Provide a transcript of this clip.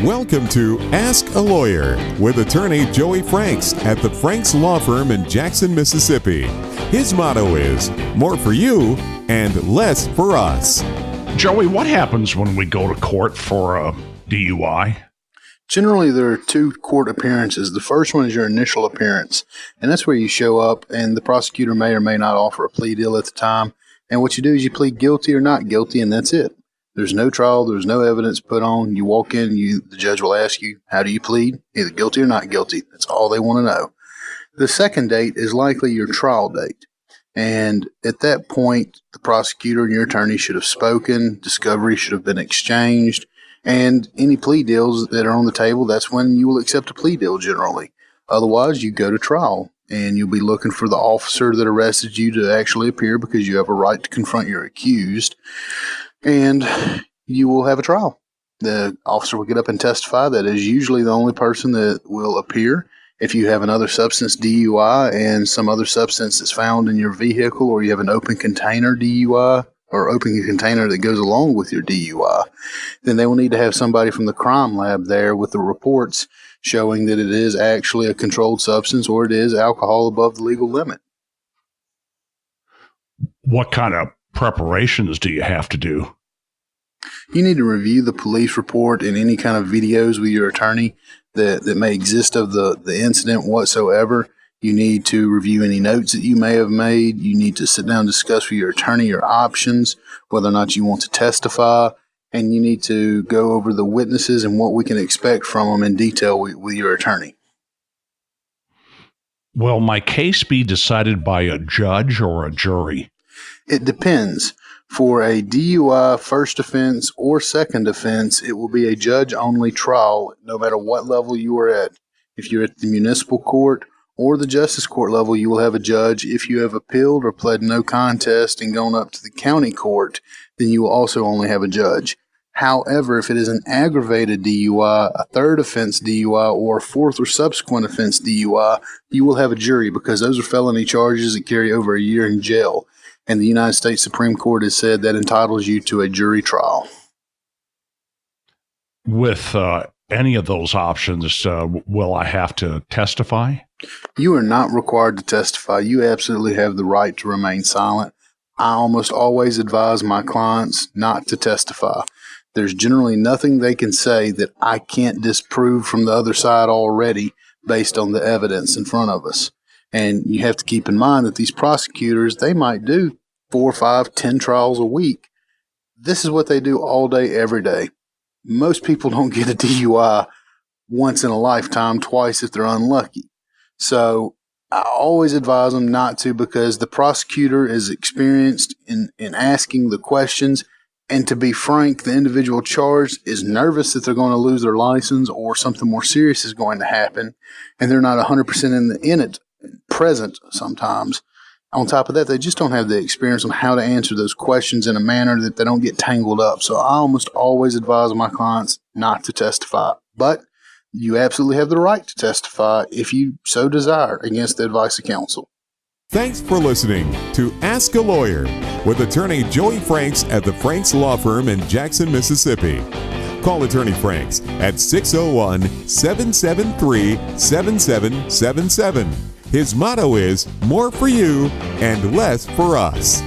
Welcome to Ask a Lawyer with attorney Joey Franks at the Franks Law Firm in Jackson, Mississippi. His motto is more for you and less for us. Joey, what happens when we go to court for a DUI? Generally, there are two court appearances. The first one is your initial appearance, and that's where you show up, and the prosecutor may or may not offer a plea deal at the time. And what you do is you plead guilty or not guilty, and that's it. There's no trial. There's no evidence put on. You walk in, the judge will ask you, how do you plead? Either guilty or not guilty. That's all they want to know. The second date is likely your trial date. And at that point, the prosecutor and your attorney should have spoken. Discovery should have been exchanged. And any plea deals that are on the table, that's when you will accept a plea deal generally. Otherwise, you go to trial, and you'll be looking for the officer that arrested you to actually appear because you have a right to confront your accused. And you will have a trial. The officer will get up and testify. That is usually the only person that will appear. If you have another substance DUI and some other substance is found in your vehicle, or you have an open container DUI or open container that goes along with your DUI, then they will need to have somebody from the crime lab there with the reports showing that it is actually a controlled substance or it is alcohol above the legal limit. What kind of preparations do you have to do? You need to review the police report and any kind of videos with your attorney that may exist of the incident whatsoever. You need to review any notes that you may have made. You need to sit down and discuss with your attorney your options, whether or not you want to testify, and you need to go over the witnesses and what we can expect from them in detail with your attorney. Will my case be decided by a judge or a jury? It depends. For a DUI first offense or second offense, it will be a judge-only trial, no matter what level you are at. If you're at the municipal court or the justice court level, you will have a judge. If you have appealed or pled no contest and gone up to the county court, then you will also only have a judge. However, if it is an aggravated DUI, a third offense DUI, or a fourth or subsequent offense DUI, you will have a jury because those are felony charges that carry over a year in jail. And the United States Supreme Court has said that entitles you to a jury trial. With any of those options, will I have to testify? You are not required to testify. You absolutely have the right to remain silent. I almost always advise my clients not to testify. There's generally nothing they can say that I can't disprove from the other side already based on the evidence in front of us. And you have to keep in mind that these prosecutors, they might do 4, 5, 10 trials a week. This is what they do all day, every day. Most people don't get a DUI once in a lifetime, twice if they're unlucky. So I always advise them not to, because the prosecutor is experienced in asking the questions. And to be frank, the individual charged is nervous that they're going to lose their license or something more serious is going to happen. And they're not 100% in it present sometimes. On top of that, they just don't have the experience on how to answer those questions in a manner that they don't get tangled up. So I almost always advise my clients not to testify. But you absolutely have the right to testify if you so desire against the advice of counsel. Thanks for listening to Ask a Lawyer with attorney Joey Franks at the Franks Law Firm in Jackson, Mississippi. Call attorney Franks at 601-773-7777. His motto is more for you and less for us.